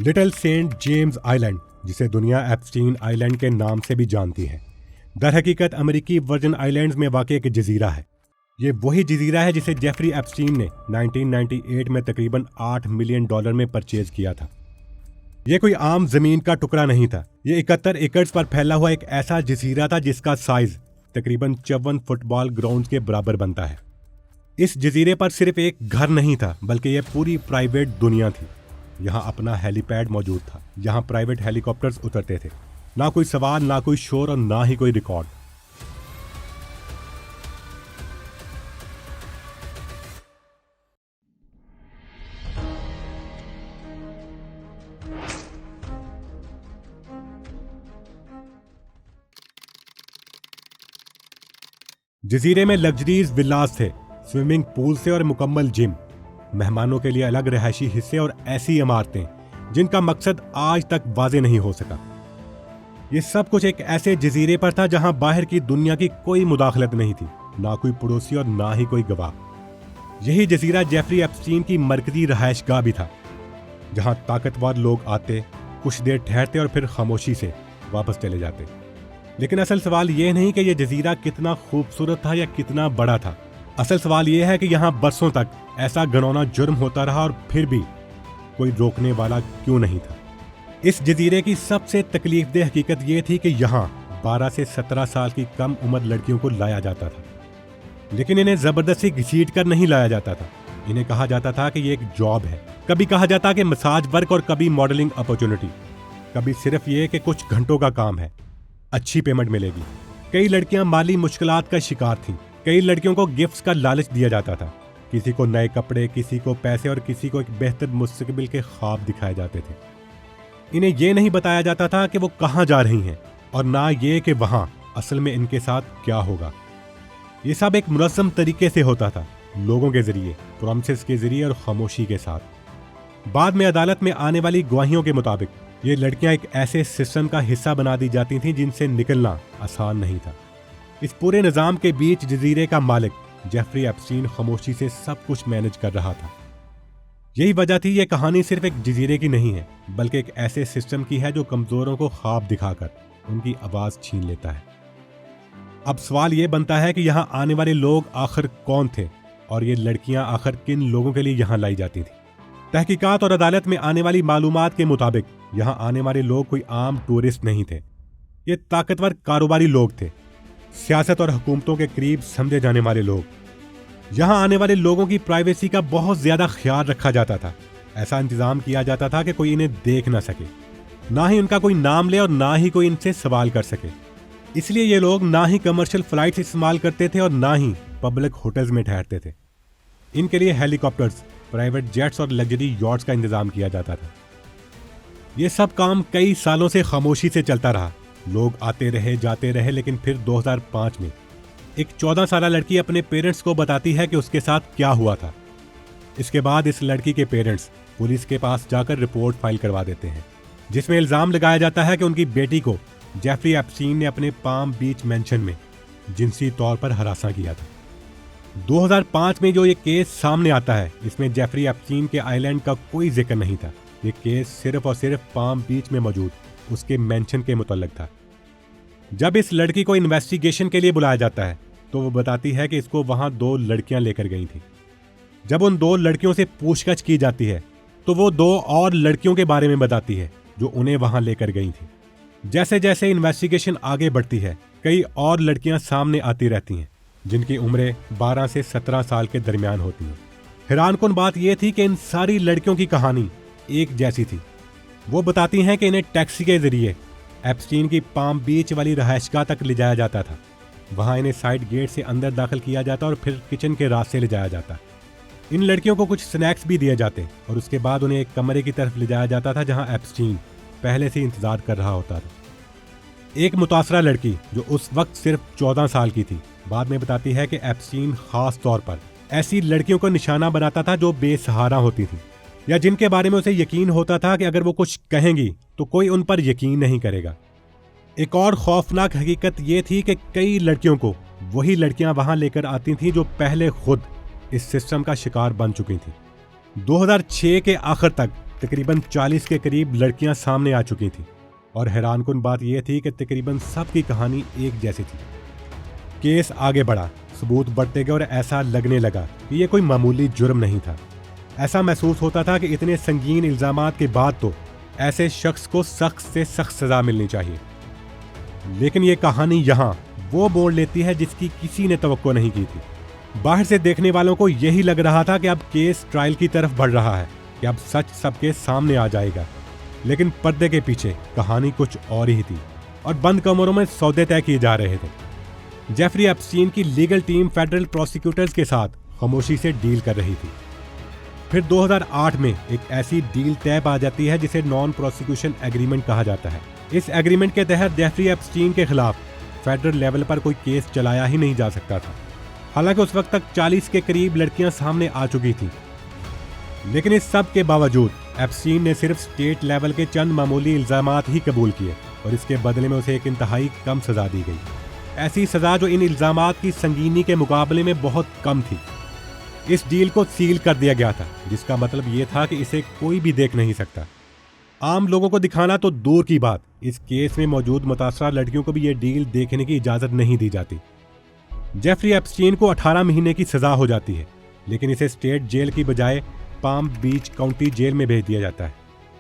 Little Saint James island, जिसे दुनिया Epstein island के नाम से भी जानती है, दर हकीकत अमेरिकी वर्जिन आइलैंड्स में वाक़ एक जजीरा है। ये वही जजीरा है जिसे जेफरी एप्स्टीन ने 1998 में तकरीबन $8 मिलियन में परचेज किया था। ये कोई आम जमीन का टुकड़ा नहीं था। ये 71 एकड़ पर फैला हुआ एक ऐसा जजीरा था जिसका साइज तकरीबन 54 फुटबॉल ग्राउंड्स के बराबर बनता है। इस जजीरे पर सिर्फ एक घर नहीं था, बल्कि यह पूरी प्राइवेट दुनिया थी। यहाँ अपना हेलीपैड मौजूद था, यहाँ प्राइवेट हेलीकॉप्टर्स उतरते थे। ना कोई सवाल, ना कोई शोर और ना ही कोई रिकॉर्ड। जजीरे में लग्जरीज विलास थे, स्विमिंग पूल से और मुकम्मल जिम, मेहमानों के लिए अलग रिहायशी हिस्से और ऐसी इमारतें जिनका मकसद आज तक वाजे नहीं हो सका। ये सब कुछ एक ऐसे जजीरे पर था जहां बाहर की दुनिया की कोई मुदाखलत नहीं थी, ना कोई पड़ोसी और ना ही कोई गवाह। यही जजीरा जेफरी एप्स्टीन की मरकजी रहायशगाह भी था, जहां ताकतवर लोग आते, कुछ देर ठहरते और फिर खामोशी से वापस चले जाते। लेकिन असल सवाल यह नहीं कि यह जजीरा कितना खूबसूरत था या कितना बड़ा था। असल सवाल यह है कि यहाँ बरसों तक ऐसा घिनौना जुर्म होता रहा और फिर भी कोई रोकने वाला क्यों नहीं था। इस जजीरे की सबसे तकलीफदेह हकीकत यह थी कि यहाँ 12 से 17 साल की कम उम्र लड़कियों को लाया जाता था, लेकिन इन्हें जबरदस्ती घसीट कर नहीं लाया जाता था। इन्हें कहा जाता था कि ये एक जॉब है। कभी कहा जाता कि मसाज वर्क और कभी मॉडलिंग अपॉर्चुनिटी, कभी सिर्फ ये कि कुछ घंटों का काम है, अच्छी पेमेंट मिलेगी। कई लड़कियां माली मुश्किलात का शिकार थीं। कई लड़कियों को गिफ्ट्स का लालच दिया जाता था। किसी को नए कपड़े, किसी को पैसे और किसी को एक बेहतर मुस्तकबिल के ख्वाब दिखाए जाते थे। इन्हें यह नहीं बताया जाता था कि वो कहाँ जा रही हैं और ना ये कि वहाँ असल में इनके साथ क्या होगा। ये सब एक मुनज़्ज़म तरीके से होता था, लोगों के जरिए, प्रॉमिसेस के जरिए और खामोशी के साथ। बाद में अदालत में आने वाली गवाहियों के मुताबिक ये लड़कियां एक ऐसे सिस्टम का हिस्सा बना दी जाती थीं जिनसे निकलना आसान नहीं था। इस पूरे निज़ाम के बीच जजीरे का मालिक जेफरी एप्स्टीन खामोशी से सब कुछ मैनेज कर रहा था। यही वजह थी ये कहानी सिर्फ एक जजीरे की नहीं है, बल्कि एक ऐसे सिस्टम की है जो कमजोरों को ख्वाब दिखाकर उनकी आवाज छीन लेता है। अब सवाल ये बनता है कि यहाँ आने वाले लोग आखिर कौन थे और ये लड़कियां आखिर किन लोगों के लिए यहाँ लाई जाती थी। तहकीकात और अदालत में आने वाली मालूमात के मुताबिक यहाँ आने वाले लोग कोई आम टूरिस्ट नहीं थे। ये ताकतवर कारोबारी लोग थे, सियासत और हुकूमतों के करीब समझे जाने वाले लोग। यहाँ आने वाले लोगों की प्राइवेसी का बहुत ज्यादा ख्याल रखा जाता था। ऐसा इंतजाम किया जाता था कि कोई इन्हें देख ना सके, ना ही उनका कोई नाम ले और ना ही कोई इनसे सवाल कर सके। इसलिए ये लोग ना ही कमर्शियल फ्लाइट्स इस्तेमाल करते थे और ना ही पब्लिक होटल्स में ठहरते थे। इनके लिए हेलीकॉप्टर्स, प्राइवेट जेट्स और लग्जरी यॉट्स का इंतजाम किया जाता था। ये सब काम कई सालों से खामोशी से चलता रहा। लोग आते रहे, जाते रहे, लेकिन फिर 2005 में एक 14 साल लड़की अपने पेरेंट्स को बताती है कि उसके साथ क्या हुआ था। इसके बाद इस लड़की के पेरेंट्स पुलिस के पास जाकर रिपोर्ट फाइल करवा देते हैं, जिसमें इल्जाम लगाया जाता है कि उनकी बेटी को जेफरी एप्स्टीन ने अपने पाम बीच मैंशन में जिनसी तौर पर हरासा किया था। 2005 में जो ये केस सामने आता है, इसमें जेफरी एप्स्टीन के आइलैंड का कोई जिक्र नहीं था। ये केस सिर्फ और सिर्फ पाम बीच में मौजूद उसके मेंशन के मुतल्लिक था। जब इस लड़की को इन्वेस्टिगेशन के लिए बुलाया जाता है तो वो बताती है कि इसको वहां 2 लड़कियां लेकर गई थी। जब उन 2 लड़कियों से पूछताछ की जाती है तो वो 2 और लड़कियों के बारे में बताती है जो उन्हें वहां लेकर गई थी। जैसे जैसे इन्वेस्टिगेशन आगे बढ़ती है, कई और लड़कियां सामने आती रहती हैं जिनकी उम्रें 12 से 17 साल के दरमियान होती हैं। हैरानकुन बात यह थी कि इन सारी लड़कियों की कहानी एक जैसी थी। वो बताती हैं कि इन्हें टैक्सी के जरिए एप्स्टीन की पाम बीच वाली रहायशगाह तक ले जाया जाता था। वहां इन्हें साइड गेट से अंदर दाखिल किया जाता और फिर किचन के रास्ते ले जाया जाता। इन लड़कियों को कुछ स्नैक्स भी दिए जाते और उसके बाद उन्हें एक कमरे की तरफ ले जाया जाता था जहां एप्स्टीन पहले से इंतजार कर रहा होता था। एक मुतासरा लड़की जो उस वक्त सिर्फ 14 साल की थी, बाद में बताती है कि एप्स्टीन खास तौर पर ऐसी लड़कियों को निशाना बनाता था जो बेसहारा होती थी या जिनके बारे में उसे यकीन होता था कि अगर वो कुछ कहेंगी तो कोई उन पर यकीन नहीं करेगा। एक और खौफनाक हकीकत ये थी कि कई लड़कियों को वही लड़कियां वहां लेकर आती थीं जो पहले खुद इस सिस्टम का शिकार बन चुकी थी। 2006 के आखिर तक तकरीबन 40 के करीब लड़कियां सामने आ चुकी थीं और हैरानकुन बात यह थी कि तकरीबन सबकी कहानी एक जैसी थी। केस आगे बढ़ा, सबूत बढ़ते गए और ऐसा लगने लगा कि यह कोई मामूली जुर्म नहीं था। ऐसा महसूस होता था कि इतने संगीन इल्जामात के बाद तो ऐसे शख्स को सख्त से सख्त सजा मिलनी चाहिए। लेकिन यह कहानी यहाँ वो मोड़ लेती है जिसकी किसी ने तवक्को नहीं की थी। बाहर से देखने वालों को यही लग रहा था कि अब केस ट्रायल की तरफ बढ़ रहा है, कि अब सच सबके सामने आ जाएगा। लेकिन पर्दे के पीछे कहानी कुछ और ही थी और बंद कमरों में सौदे तय किए जा रहे थे। जेफरी एप्स्टीन की लीगल टीम फेडरल प्रोसिक्यूटर्स के साथ खामोशी से डील कर रही थी। फिर 2008 में एक ऐसी डील तय पा जाती है जिसे नॉन प्रोसिक्यूशन एग्रीमेंट कहा जाता है। इस एग्रीमेंट के तहत जेफरी एप्स्टीन के खिलाफ फेडरल लेवल पर कोई केस चलाया ही नहीं जा सकता था। हालांकि उस वक्त तक 40 के करीब लड़कियां सामने आ चुकी थीं। लेकिन इस सब के बावजूद एप्स्टीन ने सिर्फ स्टेट लेवल के चंद मामूली इल्जामात ही कबूल किए और इसके बदले में उसे एक इंतहाई कम सजा दी गई। ऐसी सजा जो इन इल्जामात की संगीनी के मुकाबले में बहुत कम थी। इस डील को सील कर दिया गया था, जिसका मतलब ये था कि इसे कोई भी देख नहीं सकता। आम लोगों को दिखाना तो दूर की बात, इस केस में मौजूद मुतासरा लड़कियों को भी ये डील देखने की इजाजत नहीं दी जाती। जेफरी एप्स्टीन को 18 महीने की सजा हो जाती है, लेकिन इसे स्टेट जेल की बजाय पाम बीच काउंटी जेल में भेज दिया जाता है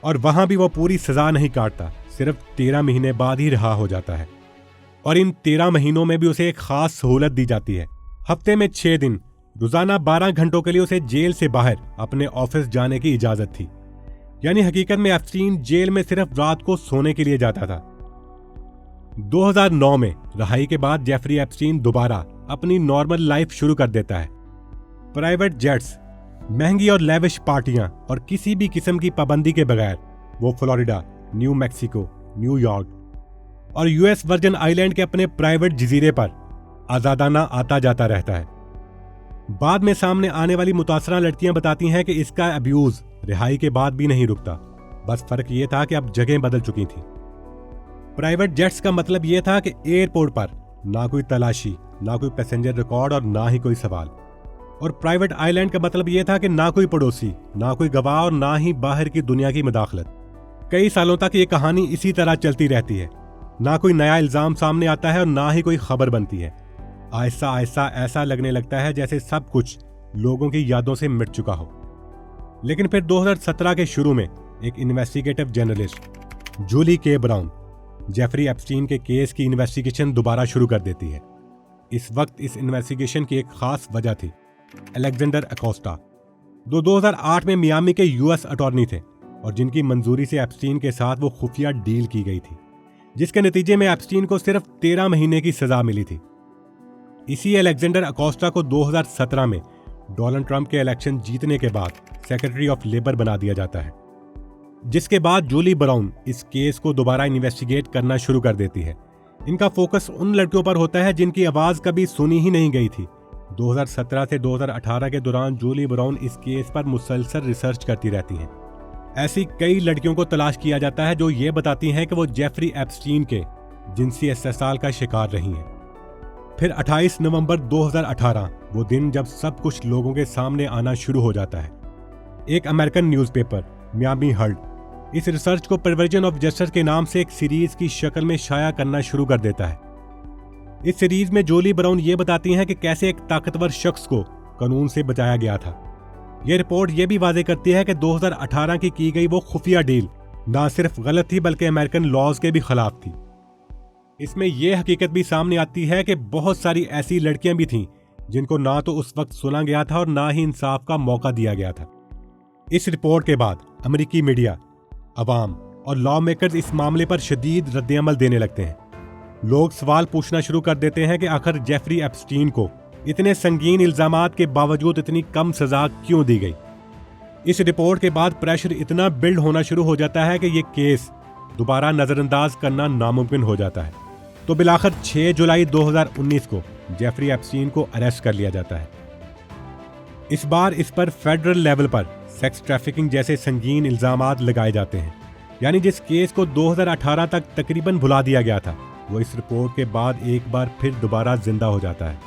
और वहां भी वो पूरी सजा नहीं काटता, सिर्फ 13 महीने बाद ही रिहा हो जाता है। और इन 13 महीनों में भी उसे एक खास सहूलत दी जाती है। हफ्ते में 6 दिन रोजाना 12 घंटों के लिए उसे जेल से बाहर अपने ऑफिस जाने की इजाजत थी। यानी हकीकत में एप्स्टीन जेल में सिर्फ रात को सोने के लिए जाता था। 2009 में रिहाई के बाद जेफरी एप्स्टीन दोबारा अपनी नॉर्मल लाइफ शुरू कर देता है। प्राइवेट जेट्स, महंगी और लेविश पार्टियां और किसी भी किस्म की पाबंदी के बगैर वो फ्लोरिडा, न्यू मैक्सिको, न्यूयॉर्क और यूएस वर्जिन आइलैंड के अपने प्राइवेट जजीरे पर आजादाना आता जाता रहता है। बाद में सामने आने वाली मुतासरा लड़कियां बताती हैं कि इसका अब्यूज रिहाई के बाद भी नहीं रुकता। बस फर्क यह था कि अब जगह बदल चुकी थी। प्राइवेट जेट्स का मतलब यह था कि एयरपोर्ट पर ना कोई तलाशी, ना कोई पैसेंजर रिकॉर्ड और ना ही कोई सवाल। और प्राइवेट आइलैंड का मतलब यह था कि ना कोई पड़ोसी, ना कोई गवाह और ना ही बाहर की दुनिया की मुदाखलत। कई सालों तक ये कहानी इसी तरह चलती रहती है। ना कोई नया इल्जाम सामने आता है और ना ही कोई खबर बनती है। आहिस्ता आहिस्ता ऐसा लगने लगता है जैसे सब कुछ लोगों की यादों से मिट चुका हो। लेकिन फिर 2017 के शुरू में एक इन्वेस्टिगेटिव जर्नलिस्ट जूली के ब्राउन जेफरी एप्स्टीन के केस की इन्वेस्टिगेशन दोबारा शुरू कर देती है। इस वक्त इस इन्वेस्टिगेशन की एक खास वजह थी अलेक्जेंडर अकोस्टा, जो 2008 में मियामी के यूएस अटॉर्नी थे और जिनकी मंजूरी से एप्स्टीन के साथ वो खुफिया डील की गई थी, जिसके नतीजे में एप्स्टीन को सिर्फ 13 महीने की सजा मिली थी। इसी अलेक्जेंडर अकोस्टा को 2017 में डोनाल्ड ट्रंप के इलेक्शन जीतने के बाद सेक्रेटरी ऑफ लेबर बना दिया जाता है, जिसके बाद जूली ब्राउन इस केस को दोबारा इन्वेस्टिगेट करना शुरू कर देती है। इनका फोकस उन लड़कियों पर होता है जिनकी आवाज कभी सुनी ही नहीं गई थी। 2017 से 2018 के दौरान जूली ब्राउन इस केस पर मुसलसल रिसर्च करती रहती हैं। ऐसी कई लड़कियों को तलाश किया जाता है जो ये बताती हैं कि वो जेफरी एप्स्टीन के जिनसी इस्तेसाल का शिकार रही हैं। फिर 28 नवंबर 2018 वो दिन जब सब कुछ लोगों के सामने आना शुरू हो जाता है। एक अमेरिकन न्यूज़पेपर मियामी हर्ल्ड इस रिसर्च को परवर्जन ऑफ जस्टिस के नाम से एक सीरीज की शक्ल में शाया करना शुरू कर देता है। इस सीरीज में जूली ब्राउन ये बताती हैं कि कैसे एक ताकतवर शख्स को कानून से बचाया गया था। यह रिपोर्ट यह भी वाजे करती है कि 2018 की गई वो खुफिया डील ना सिर्फ गलत थी बल्कि अमेरिकन लॉज के भी खिलाफ थी। इसमें यह हकीकत भी सामने आती है कि बहुत सारी ऐसी लड़कियां भी थीं जिनको ना तो उस वक्त सुना गया था और ना ही इंसाफ का मौका दिया गया था। इस रिपोर्ट के बाद अमेरिकी मीडिया, अवाम और लॉ मेकर्स इस मामले पर शदीद रद्द-ए-अमल देने लगते हैं। लोग सवाल पूछना शुरू कर देते हैं कि आखिर जेफरी एप्स्टीन को इतने संगीन इल्जामात के बावजूद इतनी कम सजा क्यों दी गई। इस रिपोर्ट के बाद प्रेशर इतना बिल्ड होना शुरू हो जाता है कि ये केस दोबारा नजरअंदाज करना नामुमकिन हो जाता है। तो बिलाखिर 6 जुलाई 2019 को जेफरी एप्स्टीन को अरेस्ट कर लिया जाता है। इस बार इस पर फेडरल लेवल पर सेक्स ट्रैफिकिंग जैसे संगीन इल्जामात लगाए जाते हैं। यानी जिस केस को 2018 तक तकरीबन भुला दिया गया था, वो इस रिपोर्ट के बाद एक बार फिर दोबारा जिंदा हो जाता है।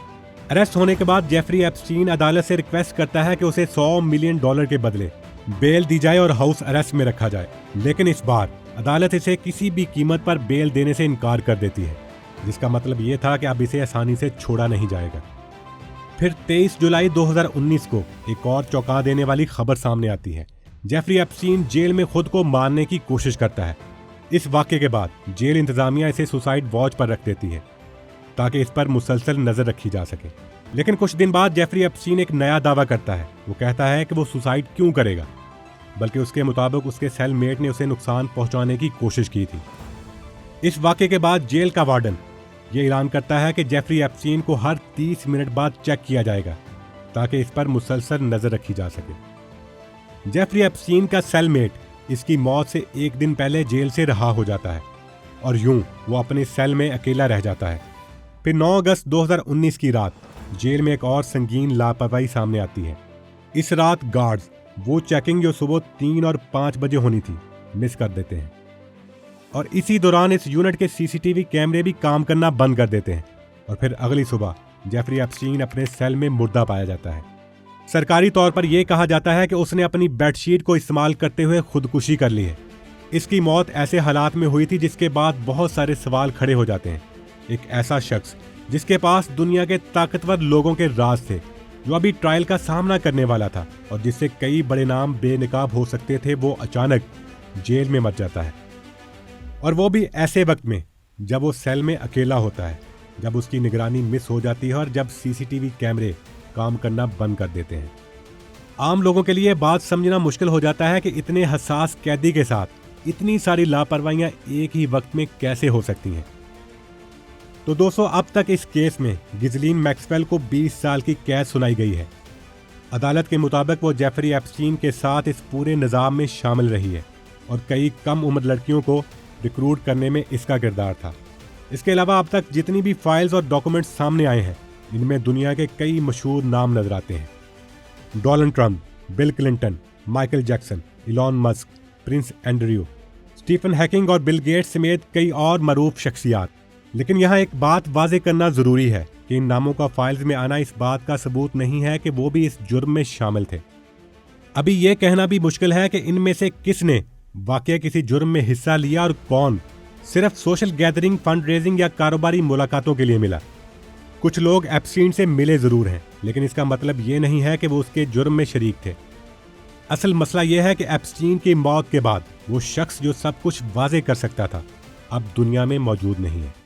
अरेस्ट होने के बाद जेफरी एप्स्टीन अदालत से रिक्वेस्ट करता है कि उसे $100 मिलियन के बदले बेल दी जाए और हाउस अरेस्ट में रखा जाए, लेकिन इस बार अदालत इसे किसी भी कीमत पर बेल देने से इनकार कर देती है, जिसका मतलब ये था कि अब इसे आसानी से छोड़ा नहीं जाएगा। फिर 23 जुलाई 2019 को एक और चौंका देने वाली खबर सामने आती है। जेफरी एप्स्टीन जेल में खुद को मारने की कोशिश करता है। इस वाक़ये के बाद जेल इंतजामिया इसे सुसाइड वॉच पर रख देती है ताकि इस पर मुसलसल नजर रखी जा सके। लेकिन कुछ दिन बाद जेफरी एप्स्टीन एक नया दावा करता है। वो कहता है कि वो सुसाइड क्यों करेगा, बल्कि उसके मुताबिक उसके सेलमेट ने उसे नुकसान पहुंचाने की कोशिश की थी। इस वाक़ये के बाद जेल का वार्डन ये ऐलान करता है कि जेफरी एप्स्टीन को हर 30 मिनट बाद चेक किया जाएगा ताकि इस पर मुसलसल नजर रखी जा सके। जेफरी एप्स्टीन का सेलमेट इसकी मौत से एक दिन पहले जेल से रहा हो जाता है और यूं वो अपने सेल में अकेला रह जाता है। फिर 9 अगस्त 2019 की रात जेल में एक और संगीन लापरवाही सामने आती है। इस रात गार्ड्स वो चेकिंग जो सुबह 3 और 5 बजे होनी थी मिस कर देते हैं और इसी दौरान इस यूनिट के सीसीटीवी कैमरे भी काम करना बंद कर देते हैं। और फिर अगली सुबह जेफरी एप्स्टीन अपने सेल में मुर्दा पाया जाता है। सरकारी तौर पर यह कहा जाता है कि उसने अपनी बेडशीट को इस्तेमाल करते हुए खुदकुशी कर ली है। इसकी मौत ऐसे हालात में हुई थी जिसके बाद बहुत सारे सवाल खड़े हो जाते हैं। एक ऐसा शख्स जिसके पास दुनिया के ताकतवर लोगों के राज थे, जो अभी ट्रायल का सामना करने वाला था और जिससे कई बड़े नाम बेनकाब हो सकते थे, वो अचानक जेल में मर जाता है। और वो भी ऐसे वक्त में जब वो सेल में अकेला होता है, जब उसकी निगरानी मिस हो जाती है और जब सीसीटीवी कैमरे काम करना बंद कर देते हैं। आम लोगों के लिए बात समझना मुश्किल हो जाता है कि इतने हसास कैदी के साथ इतनी सारी लापरवाहियां एक ही वक्त में कैसे हो सकती हैं। तो दोस्तों, अब तक इस केस में गिज़लीन मैक्सवेल को 20 साल की कैद सुनाई गई है। अदालत के मुताबिक वो जेफरी एप्स्टीन के साथ इस पूरे निज़ाम में शामिल रही है और कई कम उम्र लड़कियों को रिक्रूट करने में इसका किरदार था। इसके अलावा अब तक जितनी भी फाइल्स और डॉक्यूमेंट्स सामने आए हैं, इनमें दुनिया के कई मशहूर नाम नजर आते हैं। Donald Trump, Bill Clinton, Michael Jackson, Elon Musk, Prince Andrew, Stephen Hawking और बिल गेट्स समेत कई और मरूफ शख्सियात। लेकिन यहाँ एक बात वाजे करना ज़रूरी है कि इन नामों का फाइल्स में आना इस बात का सबूत नहीं है कि वो भी इस जुर्म में शामिल थे। अभी ये कहना भी मुश्किल है कि इनमें से किसने वाकई किसी जुर्म में हिस्सा लिया और कौन सिर्फ सोशल गैदरिंग, फंड रेजिंग या कारोबारी मुलाकातों के लिए मिला। कुछ लोग एप्स्टीन से मिले ज़रूर हैं, लेकिन इसका मतलब ये नहीं है कि वो उसके जुर्म में शरीक थे। असल मसला यह है कि एप्स्टीन की मौत के बाद वो शख्स जो सब कुछ वाजे कर सकता था, अब दुनिया में मौजूद नहीं है।